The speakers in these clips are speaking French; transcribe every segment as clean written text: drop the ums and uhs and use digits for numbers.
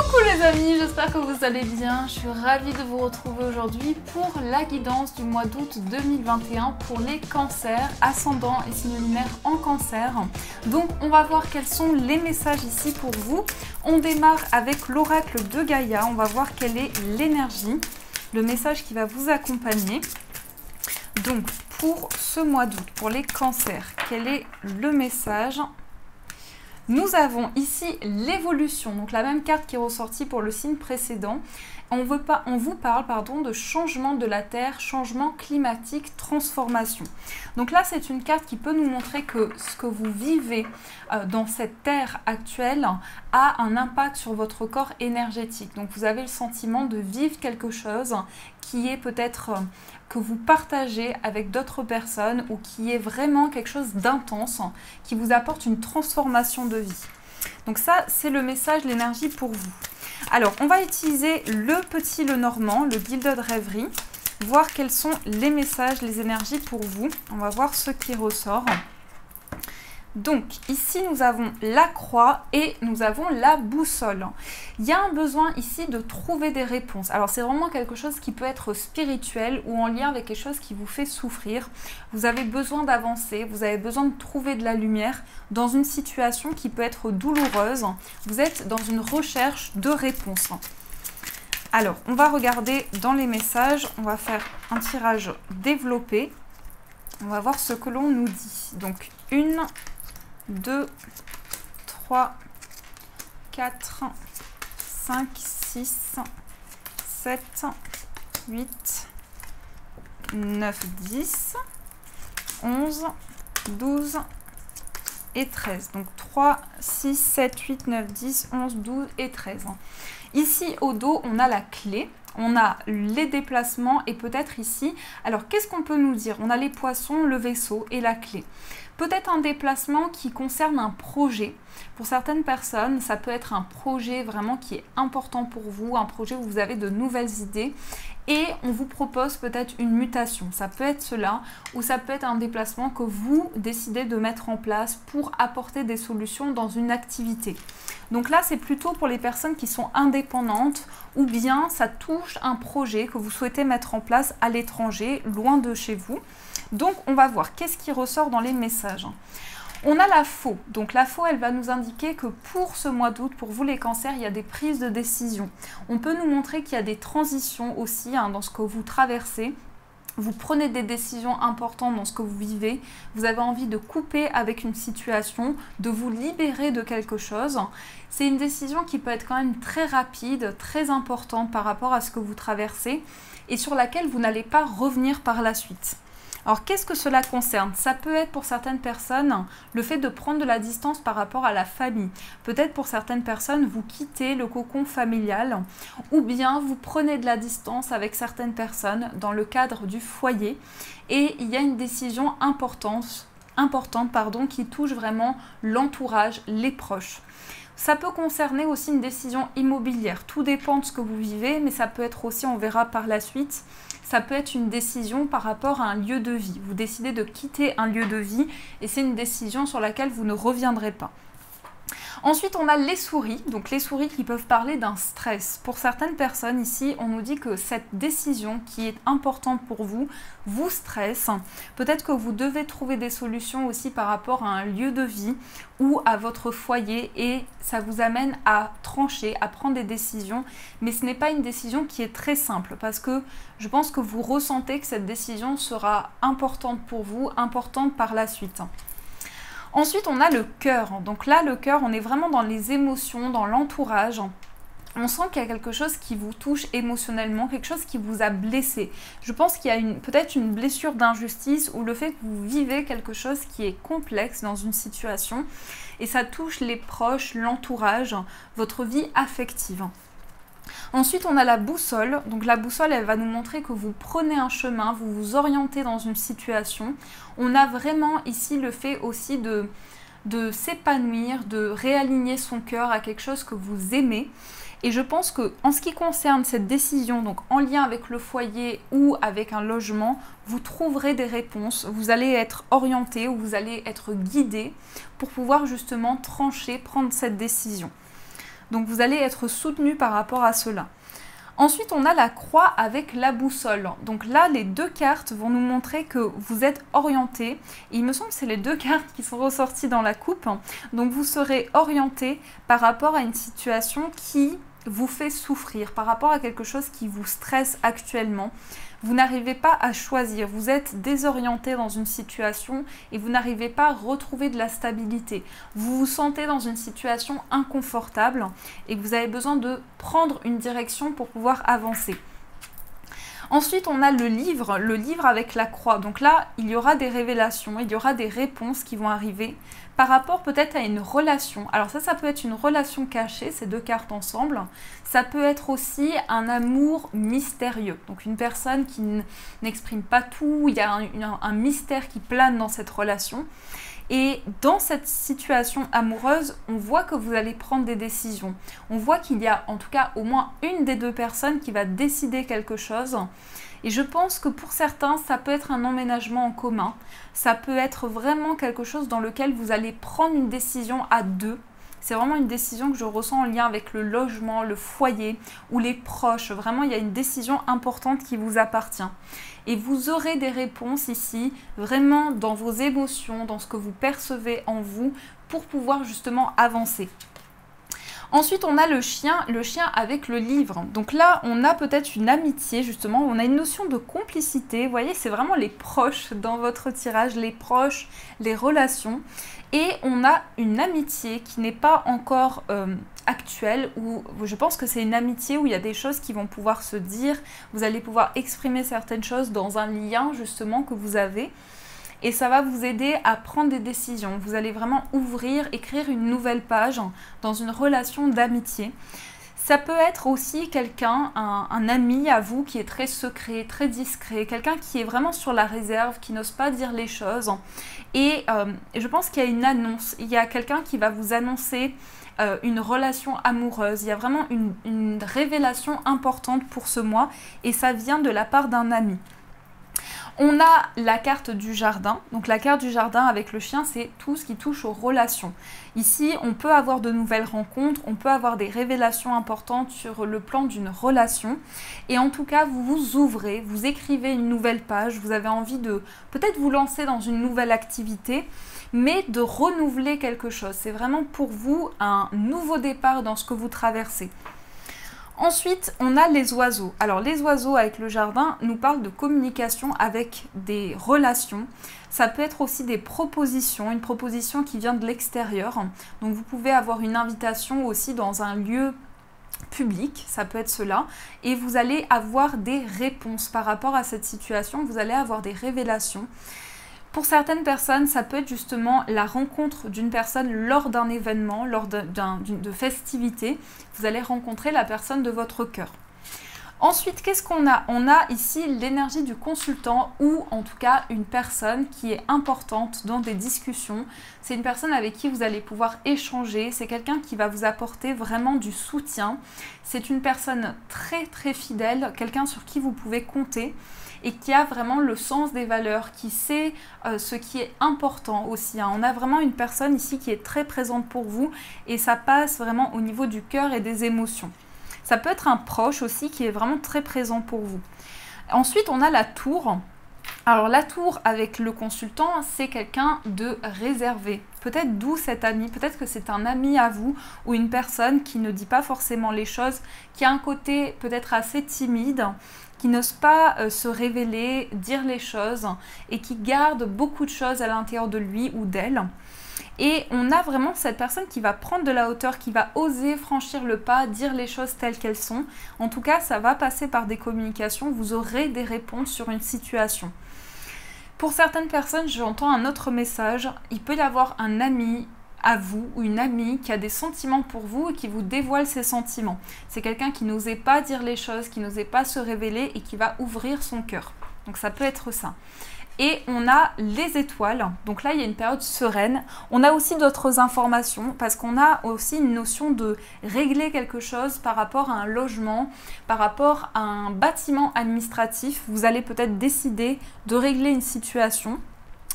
Coucou les amis, j'espère que vous allez bien. Je suis ravie de vous retrouver aujourd'hui pour la guidance du mois d'août 2021 pour les cancers, ascendant et signe lunaire en cancer. Donc on va voir quels sont les messages ici pour vous. On démarre avec l'oracle de Gaïa, on va voir quelle est l'énergie, le message qui va vous accompagner. Donc pour ce mois d'août, pour les cancers, quel est le message ? Nous avons ici l'évolution, donc la même carte qui est ressortie pour le signe précédent. On vous parle de changement de la Terre, changement climatique, transformation. Donc là, c'est une carte qui peut nous montrer que ce que vous vivez dans cette Terre actuelle a un impact sur votre corps énergétique. Donc vous avez le sentiment de vivre quelque chose qui est peut-être que vous partagez avec d'autres personnes ou qui est vraiment quelque chose d'intense, qui vous apporte une transformation de vie. Donc ça, c'est le message, l'énergie pour vous. Alors, on va utiliser le petit Lenormand, le guilde de rêverie, voir quels sont les messages, les énergies pour vous. On va voir ce qui ressort. Donc, ici, nous avons la croix et nous avons la boussole. Il y a un besoin ici de trouver des réponses. Alors, c'est vraiment quelque chose qui peut être spirituel ou en lien avec quelque chose qui vous fait souffrir. Vous avez besoin d'avancer, vous avez besoin de trouver de la lumière dans une situation qui peut être douloureuse. Vous êtes dans une recherche de réponses. Alors, on va regarder dans les messages. On va faire un tirage développé. On va voir ce que l'on nous dit. Donc, 2, 3, 4, 5, 6, 7, 8, 9, 10, 11, 12 et 13. Donc 3, 6, 7, 8, 9, 10, 11, 12 et 13. Ici au dos, on a la clé. On a les déplacements et peut-être ici, alors qu'est-ce qu'on peut nous dire? On a les poissons, le vaisseau et la clé. Peut-être un déplacement qui concerne un projet. Pour certaines personnes, ça peut être un projet vraiment qui est important pour vous, un projet où vous avez de nouvelles idées et on vous propose peut-être une mutation. Ça peut être cela ou ça peut être un déplacement que vous décidez de mettre en place pour apporter des solutions dans une activité. Donc là, c'est plutôt pour les personnes qui sont indépendantes ou bien ça touche un projet que vous souhaitez mettre en place à l'étranger, loin de chez vous. Donc, on va voir qu'est-ce qui ressort dans les messages. On a la faux. Donc, la faux, elle va nous indiquer que pour ce mois d'août, pour vous les cancers, il y a des prises de décision. On peut nous montrer qu'il y a des transitions aussi dans ce que vous traversez. Vous prenez des décisions importantes dans ce que vous vivez, vous avez envie de couper avec une situation, de vous libérer de quelque chose. C'est une décision qui peut être quand même très rapide, très importante par rapport à ce que vous traversez et sur laquelle vous n'allez pas revenir par la suite. Alors, qu'est-ce que cela concerne? Ça peut être pour certaines personnes le fait de prendre de la distance par rapport à la famille. Peut-être pour certaines personnes, vous quittez le cocon familial ou bien vous prenez de la distance avec certaines personnes dans le cadre du foyer et il y a une décision importante qui touche vraiment l'entourage, les proches. Ça peut concerner aussi une décision immobilière. Tout dépend de ce que vous vivez, mais ça peut être aussi, on verra par la suite, ça peut être une décision par rapport à un lieu de vie. Vous décidez de quitter un lieu de vie et c'est une décision sur laquelle vous ne reviendrez pas. Ensuite, on a les souris. Donc les souris qui peuvent parler d'un stress. Pour certaines personnes ici, on nous dit que cette décision qui est importante pour vous, vous stresse. Peut-être que vous devez trouver des solutions aussi par rapport à un lieu de vie ou à votre foyer et ça vous amène à trancher, à prendre des décisions. Mais ce n'est pas une décision qui est très simple parce que je pense que vous ressentez que cette décision sera importante pour vous, importante par la suite. Ensuite, on a le cœur. Donc là, le cœur, on est vraiment dans les émotions, dans l'entourage. On sent qu'il y a quelque chose qui vous touche émotionnellement, quelque chose qui vous a blessé. Je pense qu'il y a peut-être une blessure d'injustice ou le fait que vous vivez quelque chose qui est complexe dans une situation et ça touche les proches, l'entourage, votre vie affective. Ensuite, on a la boussole. Donc la boussole, elle va nous montrer que vous prenez un chemin, vous vous orientez dans une situation. On a vraiment ici le fait aussi de s'épanouir, de réaligner son cœur à quelque chose que vous aimez. Et je pense que en ce qui concerne cette décision, donc en lien avec le foyer ou avec un logement, vous trouverez des réponses. Vous allez être orienté ou vous allez être guidé pour pouvoir justement trancher, prendre cette décision. Donc vous allez être soutenu par rapport à cela. Ensuite, on a la croix avec la boussole. Donc là, les deux cartes vont nous montrer que vous êtes orienté. Et il me semble que c'est les deux cartes qui sont ressorties dans la coupe. Donc vous serez orienté par rapport à une situation qui vous fait souffrir, par rapport à quelque chose qui vous stresse actuellement. Vous n'arrivez pas à choisir, vous êtes désorienté dans une situation et vous n'arrivez pas à retrouver de la stabilité. Vous vous sentez dans une situation inconfortable et que vous avez besoin de prendre une direction pour pouvoir avancer. Ensuite, on a le livre avec la croix. Donc là, il y aura des révélations, il y aura des réponses qui vont arriver par rapport peut-être à une relation. Alors ça peut être une relation cachée, ces deux cartes ensemble. Ça peut être aussi un amour mystérieux. Donc une personne qui n'exprime pas tout, il y a un mystère qui plane dans cette relation. Et dans cette situation amoureuse, on voit que vous allez prendre des décisions. On voit qu'il y a en tout cas au moins une des deux personnes qui va décider quelque chose. Et je pense que pour certains, ça peut être un emménagement en commun. Ça peut être vraiment quelque chose dans lequel vous allez prendre une décision à deux. C'est vraiment une décision que je ressens en lien avec le logement, le foyer ou les proches. Vraiment, il y a une décision importante qui vous appartient. Et vous aurez des réponses ici, vraiment dans vos émotions, dans ce que vous percevez en vous, pour pouvoir justement avancer. Ensuite, on a le chien avec le livre. Donc là, on a peut-être une amitié, justement. On a une notion de complicité. Vous voyez, c'est vraiment les proches dans votre tirage, les proches, les relations. Et on a une amitié qui n'est pas encore actuelle, où je pense que c'est une amitié où il y a des choses qui vont pouvoir se dire. Vous allez pouvoir exprimer certaines choses dans un lien, justement, que vous avez. Et ça va vous aider à prendre des décisions. Vous allez vraiment écrire une nouvelle page dans une relation d'amitié. Ça peut être aussi quelqu'un, un ami à vous qui est très secret, très discret, quelqu'un qui est vraiment sur la réserve, qui n'ose pas dire les choses. Et je pense qu'il y a une annonce, il y a quelqu'un qui va vous annoncer une relation amoureuse. Il y a vraiment une révélation importante pour ce mois et ça vient de la part d'un ami. On a la carte du jardin. Donc la carte du jardin avec le chien, c'est tout ce qui touche aux relations. Ici, on peut avoir de nouvelles rencontres, on peut avoir des révélations importantes sur le plan d'une relation. Et en tout cas, vous vous ouvrez, vous écrivez une nouvelle page, vous avez envie de peut-être vous lancer dans une nouvelle activité, mais de renouveler quelque chose. C'est vraiment pour vous un nouveau départ dans ce que vous traversez. Ensuite, on a les oiseaux. Alors, les oiseaux avec le jardin nous parlent de communication avec des relations. Ça peut être aussi des propositions, une proposition qui vient de l'extérieur. Donc, vous pouvez avoir une invitation aussi dans un lieu public, ça peut être cela. Et vous allez avoir des réponses par rapport à cette situation. Vous allez avoir des révélations. Pour certaines personnes, ça peut être justement la rencontre d'une personne lors d'un événement, lors de festivités. Vous allez rencontrer la personne de votre cœur. Ensuite, qu'est-ce qu'on a? On a ici l'énergie du consultant ou en tout cas une personne qui est importante dans des discussions. C'est une personne avec qui vous allez pouvoir échanger. C'est quelqu'un qui va vous apporter vraiment du soutien. C'est une personne très très fidèle, quelqu'un sur qui vous pouvez compter et qui a vraiment le sens des valeurs, qui sait ce qui est important aussi. On a vraiment une personne ici qui est très présente pour vous et ça passe vraiment au niveau du cœur et des émotions. Ça peut être un proche aussi qui est vraiment très présent pour vous. Ensuite, on a la tour. Alors la tour avec le consultant, c'est quelqu'un de réservé. Peut-être d'où cet ami, peut-être que c'est un ami à vous ou une personne qui ne dit pas forcément les choses, qui a un côté peut-être assez timide, qui n'ose pas se révéler, dire les choses et qui garde beaucoup de choses à l'intérieur de lui ou d'elle. Et on a vraiment cette personne qui va prendre de la hauteur, qui va oser franchir le pas, dire les choses telles qu'elles sont. En tout cas, ça va passer par des communications, vous aurez des réponses sur une situation. Pour certaines personnes, j'entends un autre message. Il peut y avoir un ami à vous ou une amie qui a des sentiments pour vous et qui vous dévoile ses sentiments. C'est quelqu'un qui n'osait pas dire les choses, qui n'osait pas se révéler et qui va ouvrir son cœur. Donc ça peut être ça. Et on a les étoiles, donc là il y a une période sereine. On a aussi d'autres informations parce qu'on a aussi une notion de régler quelque chose par rapport à un logement, par rapport à un bâtiment administratif. Vous allez peut-être décider de régler une situation.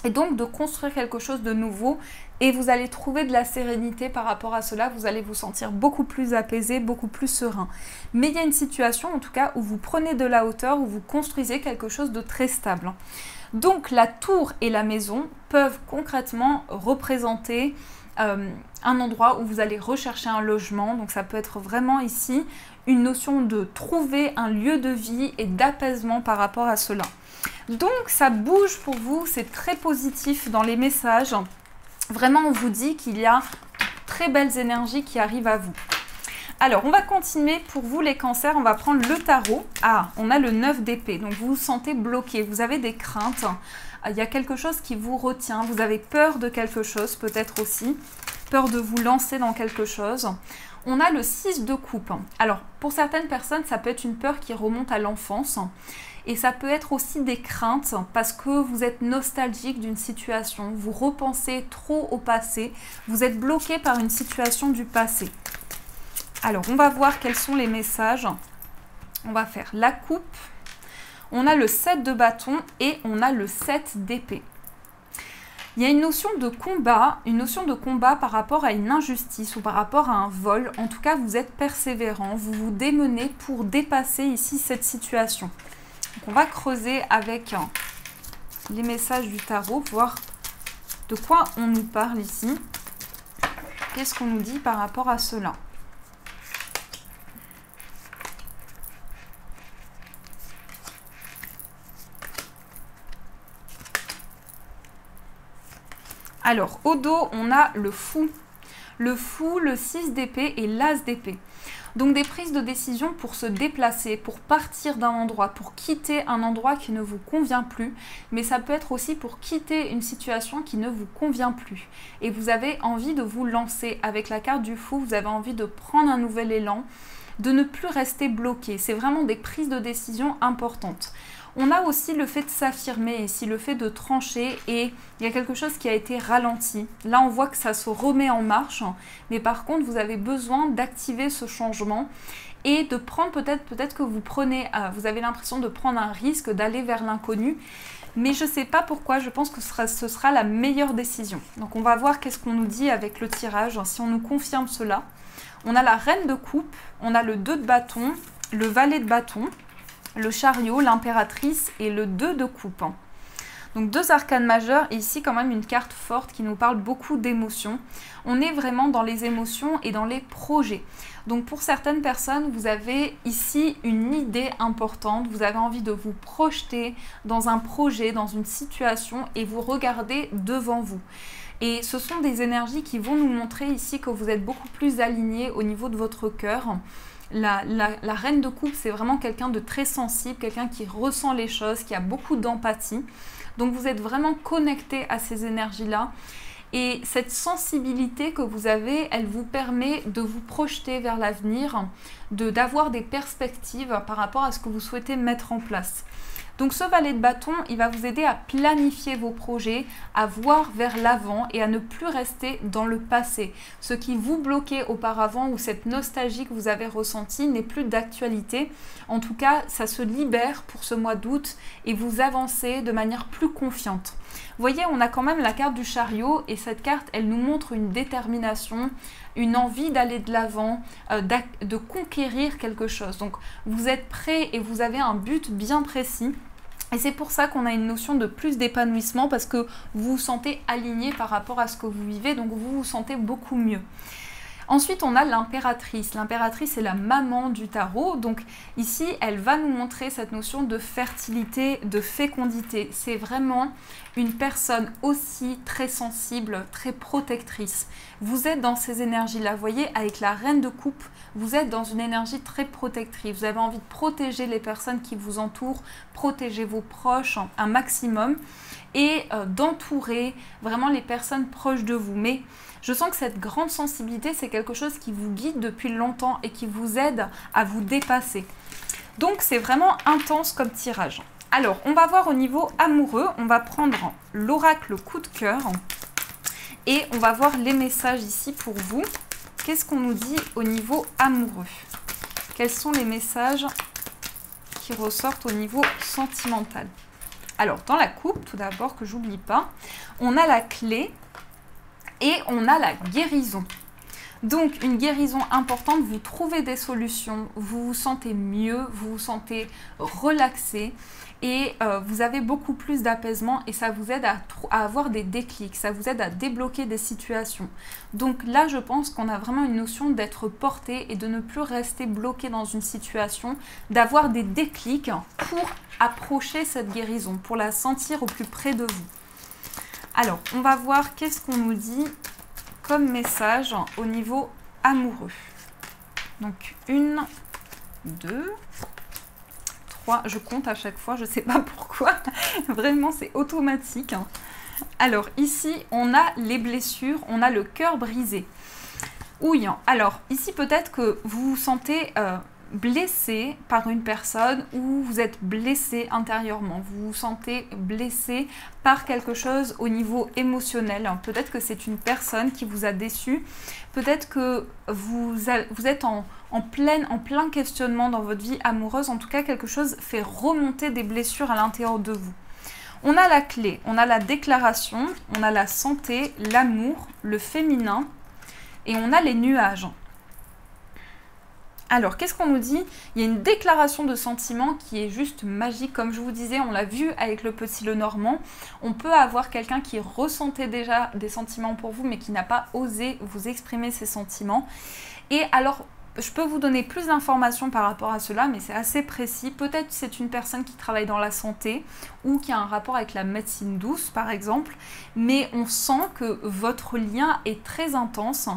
et donc de construire quelque chose de nouveau, et vous allez trouver de la sérénité par rapport à cela, vous allez vous sentir beaucoup plus apaisé, beaucoup plus serein. Mais il y a une situation en tout cas où vous prenez de la hauteur, où vous construisez quelque chose de très stable. Donc la tour et la maison peuvent concrètement représenter un endroit où vous allez rechercher un logement, donc ça peut être vraiment ici une notion de trouver un lieu de vie et d'apaisement par rapport à cela. Donc ça bouge pour vous, c'est très positif dans les messages. Vraiment, on vous dit qu'il y a très belles énergies qui arrivent à vous. Alors, on va continuer pour vous les cancers, on va prendre le tarot. Ah, on a le 9 d'épée, donc vous vous sentez bloqué, vous avez des craintes. Il y a quelque chose qui vous retient, vous avez peur de quelque chose peut-être aussi, peur de vous lancer dans quelque chose. On a le 6 de coupe. Alors, pour certaines personnes, ça peut être une peur qui remonte à l'enfance. Et ça peut être aussi des craintes parce que vous êtes nostalgique d'une situation, vous repensez trop au passé, vous êtes bloqué par une situation du passé. Alors, on va voir quels sont les messages. On va faire la coupe. On a le 7 de bâton et on a le 7 d'épée. Il y a une notion de combat par rapport à une injustice ou par rapport à un vol. En tout cas, vous êtes persévérant, vous vous démenez pour dépasser ici cette situation. Donc, on va creuser avec les messages du tarot, voir de quoi on nous parle ici. Qu'est-ce qu'on nous dit par rapport à cela ? Alors, au dos, on a le fou, le 6 d'épée et l'as d'épée. Donc des prises de décision pour se déplacer, pour partir d'un endroit, pour quitter un endroit qui ne vous convient plus, mais ça peut être aussi pour quitter une situation qui ne vous convient plus. Et vous avez envie de vous lancer. Avec la carte du fou, vous avez envie de prendre un nouvel élan, de ne plus rester bloqué. C'est vraiment des prises de décision importantes. On a aussi le fait de s'affirmer ici, le fait de trancher, et il y a quelque chose qui a été ralenti. Là, on voit que ça se remet en marche, mais par contre, vous avez besoin d'activer ce changement et de prendre peut-être que vous avez l'impression de prendre un risque, d'aller vers l'inconnu, mais je ne sais pas pourquoi, je pense que ce sera la meilleure décision. Donc, on va voir qu'est-ce qu'on nous dit avec le tirage, si on nous confirme cela. On a la reine de coupe, on a le 2 de bâton, le valet de bâton, le chariot, l'impératrice et le 2 de coupe. Donc 2 arcanes majeures et ici quand même une carte forte qui nous parle beaucoup d'émotions. On est vraiment dans les émotions et dans les projets. Donc pour certaines personnes, vous avez ici une idée importante, vous avez envie de vous projeter dans un projet, dans une situation et vous regardez devant vous. Et ce sont des énergies qui vont nous montrer ici que vous êtes beaucoup plus aligné au niveau de votre cœur. La reine de coupe, c'est vraiment quelqu'un de très sensible, quelqu'un qui ressent les choses, qui a beaucoup d'empathie. Donc vous êtes vraiment connecté à ces énergies-là. Et cette sensibilité que vous avez, elle vous permet de vous projeter vers l'avenir, d'avoir des perspectives par rapport à ce que vous souhaitez mettre en place. Donc ce valet de bâton, il va vous aider à planifier vos projets, à voir vers l'avant et à ne plus rester dans le passé. Ce qui vous bloquait auparavant ou cette nostalgie que vous avez ressentie n'est plus d'actualité. En tout cas, ça se libère pour ce mois d'août et vous avancez de manière plus confiante. Vous voyez, on a quand même la carte du chariot et cette carte, elle nous montre une détermination, une envie d'aller de l'avant, de conquérir quelque chose. Donc, vous êtes prêt et vous avez un but bien précis. Et c'est pour ça qu'on a une notion de plus d'épanouissement parce que vous vous sentez aligné par rapport à ce que vous vivez, donc vous vous sentez beaucoup mieux. Ensuite, on a l'impératrice. L'impératrice est la maman du tarot. Donc ici, elle va nous montrer cette notion de fertilité, de fécondité. C'est vraiment une personne aussi très sensible, très protectrice. Vous êtes dans ces énergies-là. Vous voyez, avec la reine de coupe, vous êtes dans une énergie très protectrice. Vous avez envie de protéger les personnes qui vous entourent, protéger vos proches un maximum et d'entourer vraiment les personnes proches de vous. Mais je sens que cette grande sensibilité, c'est quelque chose qui vous guide depuis longtemps et qui vous aide à vous dépasser. Donc, c'est vraiment intense comme tirage. Alors, on va voir au niveau amoureux. On va prendre l'oracle coup de cœur et on va voir les messages ici pour vous. Qu'est-ce qu'on nous dit au niveau amoureux? Quels sont les messages qui ressortent au niveau sentimental? Alors, dans la coupe, tout d'abord, que j'oublie pas, on a la clé et on a la guérison. Donc, une guérison importante, vous trouvez des solutions, vous vous sentez mieux, vous vous sentez relaxé et vous avez beaucoup plus d'apaisement et ça vous aide à avoir des déclics, ça vous aide à débloquer des situations. Donc là, je pense qu'on a vraiment une notion d'être porté et de ne plus rester bloqué dans une situation, d'avoir des déclics pour approcher cette guérison, pour la sentir au plus près de vous. Alors, on va voir qu'est-ce qu'on nous dit comme message au niveau amoureux. Donc 1, 2, 3, je compte à chaque fois, je ne sais pas pourquoi, vraiment c'est automatique. Alors ici on a les blessures, on a le cœur brisé. Oui, alors ici peut-être que vous vous sentez blessé par une personne ou vous êtes blessé intérieurement, vous vous sentez blessé par quelque chose au niveau émotionnel. Peut-être que c'est une personne qui vous a déçu, peut-être que vous êtes en plein questionnement dans votre vie amoureuse, en tout cas quelque chose fait remonter des blessures à l'intérieur de vous. On a la clé, on a la déclaration, on a la santé, l'amour, le féminin et on a les nuages. Alors, qu'est-ce qu'on nous dit? Il y a une déclaration de sentiment qui est juste magique. Comme je vous disais, on l'a vu avec le petit Lenormand. On peut avoir quelqu'un qui ressentait déjà des sentiments pour vous, mais qui n'a pas osé vous exprimer ses sentiments. Et alors, je peux vous donner plus d'informations par rapport à cela, mais c'est assez précis. Peut-être que c'est une personne qui travaille dans la santé ou qui a un rapport avec la médecine douce, par exemple. Mais on sent que votre lien est très intense.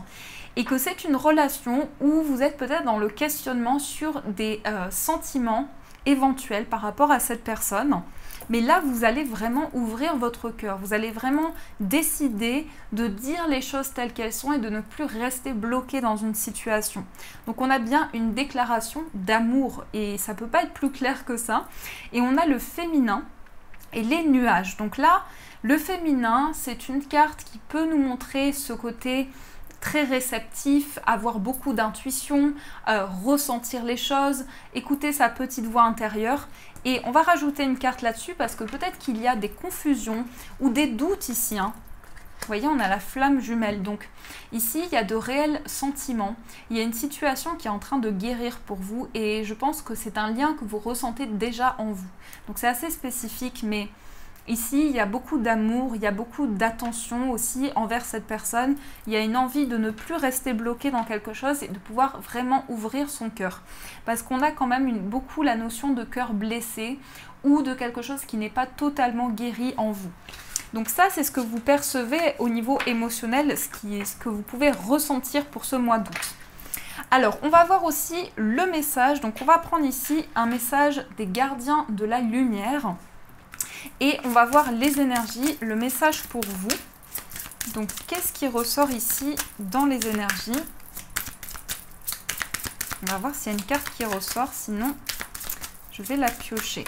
Et que c'est une relation où vous êtes peut-être dans le questionnement sur des sentiments éventuels par rapport à cette personne. Mais là, vous allez vraiment ouvrir votre cœur. Vous allez vraiment décider de dire les choses telles qu'elles sont et de ne plus rester bloqué dans une situation. Donc on a bien une déclaration d'amour et ça ne peut pas être plus clair que ça. Et on a le féminin et les nuages. Donc là, le féminin, c'est une carte qui peut nous montrer ce côté très réceptif, avoir beaucoup d'intuition, ressentir les choses, écouter sa petite voix intérieure. Et on va rajouter une carte là-dessus parce que peut-être qu'il y a des confusions ou des doutes ici. Vous voyez, on a la flamme jumelle. Donc ici, il y a de réels sentiments. Il y a une situation qui est en train de guérir pour vous et je pense que c'est un lien que vous ressentez déjà en vous. Donc c'est assez spécifique, mais ici, il y a beaucoup d'amour, il y a beaucoup d'attention aussi envers cette personne. Il y a une envie de ne plus rester bloqué dans quelque chose et de pouvoir vraiment ouvrir son cœur. Parce qu'on a quand même beaucoup la notion de cœur blessé ou de quelque chose qui n'est pas totalement guéri en vous. Donc ça, c'est ce que vous percevez au niveau émotionnel, ce que vous pouvez ressentir pour ce mois d'août. Alors, on va voir aussi le message. Donc, on va prendre ici un message des gardiens de la lumière. Et on va voir les énergies, le message pour vous. Donc, qu'est-ce qui ressort ici dans les énergies? On va voir s'il y a une carte qui ressort, sinon je vais la piocher.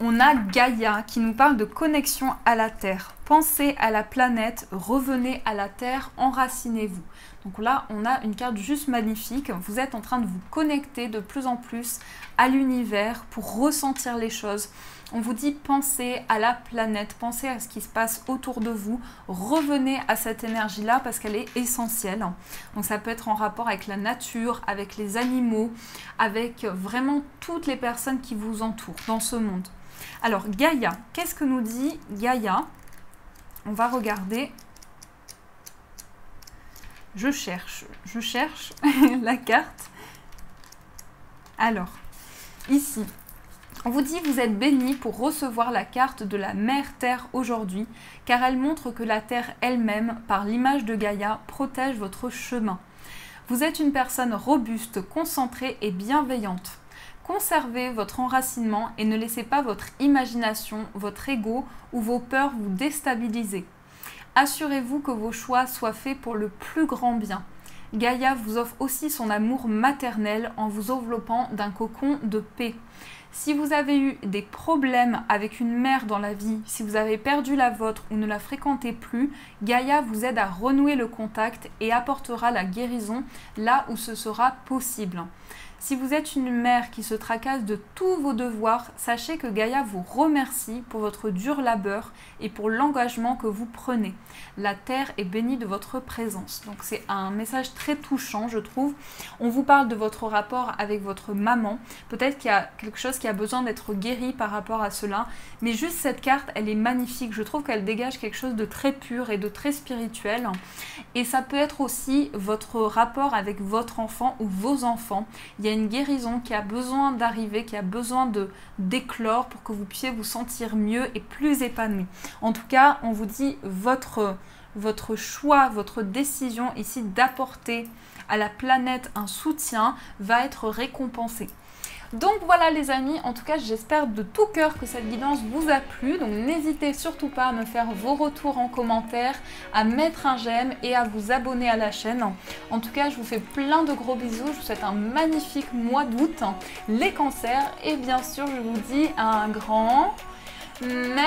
On a Gaïa qui nous parle de connexion à la Terre. Pensez à la planète, revenez à la Terre, enracinez-vous. Donc là, on a une carte juste magnifique. Vous êtes en train de vous connecter de plus en plus à l'univers pour ressentir les choses. On vous dit pensez à la planète, pensez à ce qui se passe autour de vous. Revenez à cette énergie-là parce qu'elle est essentielle. Donc ça peut être en rapport avec la nature, avec les animaux, avec vraiment toutes les personnes qui vous entourent dans ce monde. Alors Gaïa, qu'est-ce que nous dit Gaïa? On va regarder. Je cherche la carte. Alors, ici, on vous dit vous êtes béni pour recevoir la carte de la Mère Terre aujourd'hui, car elle montre que la Terre elle-même, par l'image de Gaïa, protège votre chemin. Vous êtes une personne robuste, concentrée et bienveillante. Conservez votre enracinement et ne laissez pas votre imagination, votre ego ou vos peurs vous déstabiliser. Assurez-vous que vos choix soient faits pour le plus grand bien. Gaïa vous offre aussi son amour maternel en vous enveloppant d'un cocon de paix. Si vous avez eu des problèmes avec une mère dans la vie, si vous avez perdu la vôtre ou ne la fréquentez plus, Gaïa vous aide à renouer le contact et apportera la guérison là où ce sera possible. Si vous êtes une mère qui se tracasse de tous vos devoirs, sachez que Gaïa vous remercie pour votre dur labeur et pour l'engagement que vous prenez. La terre est bénie de votre présence. Donc c'est un message très touchant, je trouve. On vous parle de votre rapport avec votre maman. Peut-être qu'il y a quelque chose qui a besoin d'être guéri par rapport à cela. Mais juste cette carte, elle est magnifique. Je trouve qu'elle dégage quelque chose de très pur et de très spirituel. Et ça peut être aussi votre rapport avec votre enfant ou vos enfants. Il y a une guérison qui a besoin d'arriver, qui a besoin d'éclore pour que vous puissiez vous sentir mieux et plus épanoui. En tout cas, on vous dit votre choix, votre décision ici d'apporter à la planète un soutien va être récompensé. Donc voilà les amis, en tout cas j'espère de tout cœur que cette guidance vous a plu. Donc n'hésitez surtout pas à me faire vos retours en commentaire, à mettre un j'aime et à vous abonner à la chaîne. En tout cas je vous fais plein de gros bisous, je vous souhaite un magnifique mois d'août, les cancers, et bien sûr je vous dis un grand merci.